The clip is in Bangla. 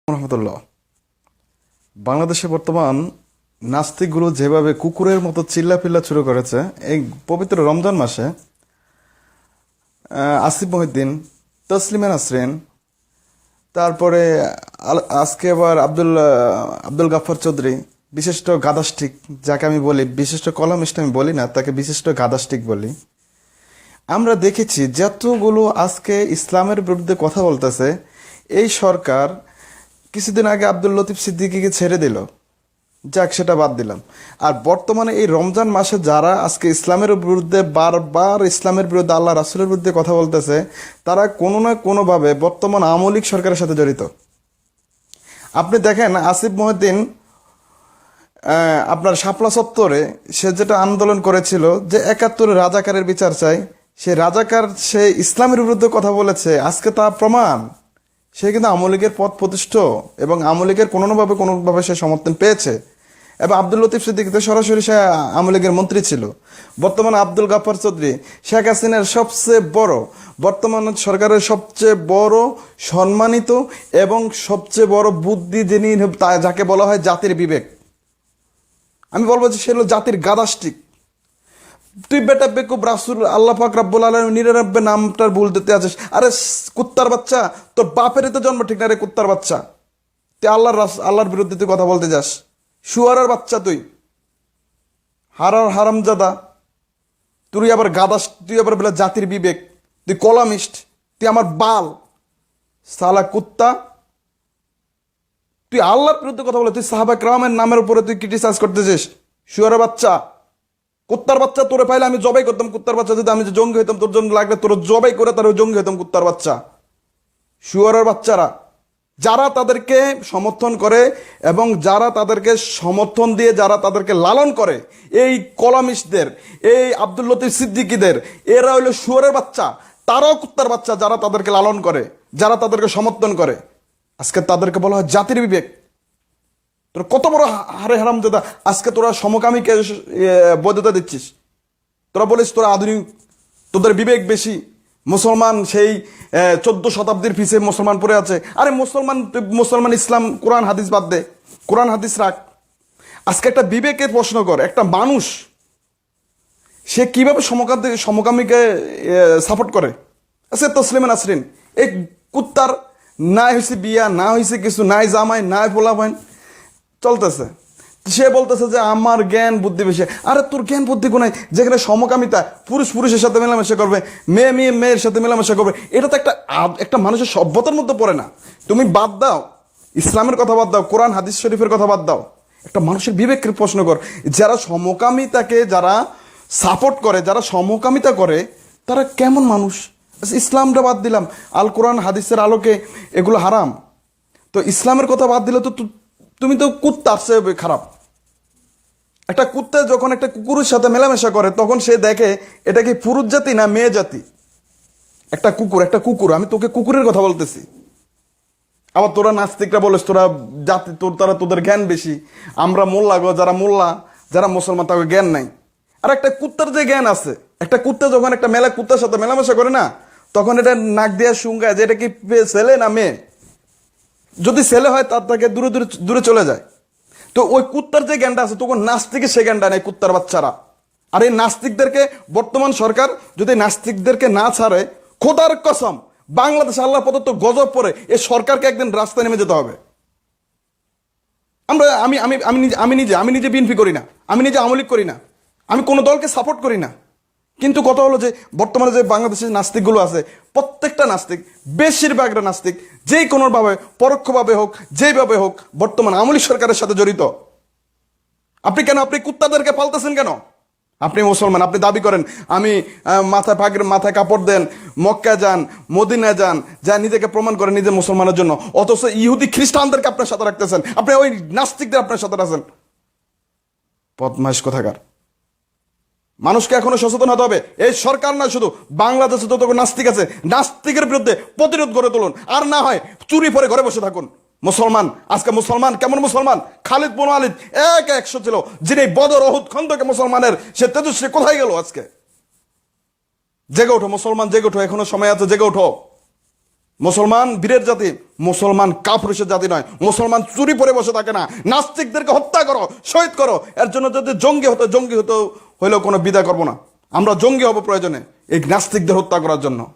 রহমতুল্লাহ। বাংলাদেশে বর্তমান নাস্তিকগুলো যেভাবে কুকুরের মতো চিল্লাপিল্লা শুরু করেছে এই পবিত্র রমজান মাসে, আসিফ মহিউদ্দিন, তসলিমা নাসরিন, তারপরে আজকে আবার আব্দুল গাফফার চৌধুরী, বিশিষ্ট গাদাস্টিক, যাকে আমি বলি বিশিষ্ট কলামিস্ট আমি বলি না, তাকে বিশিষ্ট গাদাস্টিক বলি। আমরা দেখেছি যতগুলো আজকে ইসলামের বিরুদ্ধে কথা বলতেছে, এই সরকার কিছুদিন আগে আব্দুল লতিফ সিদ্দিকীকে ছেড়ে দিল, যাক সেটা বাদ দিলাম। আর বর্তমানে এই রমজান মাসে যারা আজকে ইসলামের বিরুদ্ধে বারবার ইসলামের বিরুদ্ধে আল্লাহ রাসূলের বিরুদ্ধে কথা বলতেছে, তারা কোনো না কোনোভাবে বর্তমান আওয়ামী লীগ সরকারের সাথে জড়িত। আপনি দেখেন আসিফ মহিউদ্দিন আপনার শাপলা চত্বরে সে যেটা আন্দোলন করেছিল যে ৭১ রাজাকারের বিচার চাই, সে রাজাকার সে ইসলামের বিরুদ্ধে কথা বলেছে, আজকে তা প্রমাণ সে কিন্তু আওয়ামী লীগের পদ প্রতিষ্ঠ এবং আওয়ামী লীগের কোনোভাবে সে সমর্থন পেয়েছে। এবং আব্দুল লতিফ সিদ্দিকী তো সরাসরি সে আওয়ামী লীগের মন্ত্রী ছিল। বর্তমানে আব্দুল গাফফার চৌধুরী শেখ হাসিনার সবচেয়ে বড়, বর্তমান সরকারের সবচেয়ে বড় সম্মানিত এবং সবচেয়ে বড় বুদ্ধি, যিনি যাকে বলা হয় জাতির বিবেক। আমি বলবো যে সে হলো জাতির গাদাস্টিক। তুই বেটা বেকুব, রাসূল আল্লাহ পাক রব্বুল আলামিন নিরানব্বে নামটার ভুল দিতে আছিস। আরে কুত্তার বাচ্চা, তোর বাপের তো জন্ম ঠিক না রে কুত্তার বাচ্চা। তুই আল্লাহর বিরুদ্ধে তুই কথা বলতে যাস, শুয়ারের বাচ্চা তুই, হারামজাদা। তুই আবার গাদাস, তুই আবার বলে জাতির বিবেক, তুই কলামিস্ট, তুই আমার বাল সালা কুত্তা। তুই আল্লাহর বিরুদ্ধে কথা বলে, তুই সাহাবা কেরামের নামের উপরে তুই ক্রিটিসাইজ করতেছিস, শুয়ারের বাচ্চা, কুত্তার বাচ্চা। তোরে পাইলে আমি জবাই করতাম কুত্তার বাচ্চা। যদি আমি জঙ্গি হইতাম, তোর জন্য লাগলে তোর জবাই করে তার জঙ্গি হইতাম কুত্তার বাচ্চা। শুয়ারের বাচ্চারা যারা তাদেরকে সমর্থন করে এবং যারা তাদেরকে সমর্থন দিয়ে যারা তাদেরকে লালন করে, এই কলামিস্টদের, এই আব্দুল লতিফ সিদ্দিকীদের, এরা হইলো শুয়ারের বাচ্চা, তারাও কুত্তার বাচ্চা। যারা তাদেরকে লালন করে, যারা তাদেরকে সমর্থন করে, আজকে তাদেরকে বলা হয় জাতির বিবেক। তোরা কত বড় হারামজাদা! আজকে তোরা সমকামীকে বৈধতা দিচ্ছিস, তোরা বলিস তোরা আধুনিক, তোদের বিবেক বেশি। মুসলমান সেই 14 শতাব্দীর পিছিয়ে মুসলমান পড়ে আছে। আরে মুসলমান ইসলাম কোরআন হাদিস বাদ দে, কোরআন হাদিস রাখ। আজকে একটা বিবেকের প্রশ্ন কর, একটা মানুষ সে কিভাবে সমকামীকে সাপোর্ট করে? আচ্ছা তসলিমা নাসরিন, এই কুত্তার না হয়েছে বিয়া, না হয়েছে কিছু, নাই জামাই, নাই পোলাপাইন, চলতেছে। সে বলতেছে যে আমার জ্ঞান বুদ্ধি বেশি। আরে তোর জ্ঞান বুদ্ধি কোনায়? যেখানে সমকামিতা, পুরুষ পুরুষের সাথে মেলামেশা করবে, মেয়ে মেয়ের সাথে মেলামেশা করবে, এটা তো একটা মানুষের সভ্যতার মধ্যে পড়ে না। তুমি বাদ দাও, ইসলামের কথা বাদ দাও, কোরআন হাদিস শরীফের কথা বাদ দাও, একটা মানুষের বিবেকের প্রশ্ন কর। যারা সমকামিতাকে যারা সাপোর্ট করে, যারা সমকামিতা করে, তারা কেমন মানুষ? ইসলামটা বাদ দিলাম, আল কোরআন হাদিসের আলোকে এগুলো হারাম। তো ইসলামের কথা বাদ দিলে তো তুমি তো কুত্তার চেয়ে খারাপ। একটা কুত্তা যখন একটা কুকুরের সাথে মেলামেশা করে, তখন সে দেখে এটা কি পুরুষ জাতি না মেয়ে জাতি। একটা কুকুর, আমি তোকে কুকুরের কথা বলতেছি। আবার তোরা নাস্তিকরা বলিস তোরা জাতি, তোদের জ্ঞান বেশি। আমরা মোল্লা গো, যারা মোল্লা, যারা মুসলমান, তাকে জ্ঞান নাই। আর একটা কুত্তার যে জ্ঞান আছে, একটা কুত্তা যখন একটা কুত্তার সাথে মেলামেশা করে না, তখন এটা নাক দিয়ে শুঙ্গায় যে এটা কি ছেলে না মেয়ে। যদি ছেলে হয় তার থেকে দূরে দূরে দূরে চলে যায়। তো ওই কুত্তার যে জ্ঞানটা আছে, তখন নাস্তিকের সে জ্ঞানটা নেই, কুত্তার বাচ্চারা। আর এই নাস্তিকদেরকে বর্তমান সরকার যদি নাস্তিকদেরকে না ছাড়ে, খোদার কসম বাংলাদেশ আল্লাহ প্রদত্ত গজব পরে এই সরকারকে একদিন রাস্তায় নেমে যেতে হবে। আমি নিজে বিএনপি করি না, আমি নিজে আওয়ামী লীগ করি না, আমি কোনো দলকে সাপোর্ট করি না। কিন্তু কথা হলো যে বর্তমানে যে বাংলাদেশের নাস্তিকগুলো আছে, প্রত্যেকটা নাস্তিক, বেশিরভাগরা নাস্তিক, যেই কোনোভাবে পরোক্ষভাবে হোক, যেইভাবে হোক, বর্তমান আওয়ামী লীগ সরকারের সাথে জড়িত। আপনি কুত্তাদেরকে পালতেছেন কেন? আপনি মুসলমান, আপনি দাবি করেন আমি মাথায় কাপড় দেন, মক্কা যান, মদিনা যান, যা নিজেকে প্রমাণ করেন নিজে মুসলমানের জন্য, অথচ ইহুদি খ্রিস্টানদেরকে আপনার সাথে রাখতেছেন, আপনি ওই নাস্তিকদের আপনার সাথে আছেন। বদমাইশ কোথাকার! মানুষকে এখনো সচেতন হতে হবে। এই সরকার না, শুধু বাংলাদেশে যতগুলো নাস্তিক আছে, নাস্তিকের বিরুদ্ধে প্রতিরোধ গড়ে তুলুন। আর না হয় চুরি পরে ঘরে বসে থাকুন। মুসলমান, আজকে মুসলমান কেমন মুসলমান? খালিদ বিন ওয়ালিদ 100 ছিল, যিনি বদর ওহুদ খন্দকে মুসলমানের সে তেজস্বী কোথায় গেল? আজকে জেগে ওঠো মুসলমান, জেগে ওঠো, এখনো সময় আছে, জেগে ওঠো। মুসলমান বীরের জাতি, মুসলমান কাপুরুষের জাতি নয়। মুসলমান চুরি পরে বসে থাকে না। নাস্তিকদেরকে হত্যা করো, শহীদ করো। এর জন্য যদি জঙ্গি হতো হইলেও কোনো বিদায় করবো না। আমরা জঙ্গি হব প্রয়োজনে এই নাস্তিকদের হত্যা করার জন্য।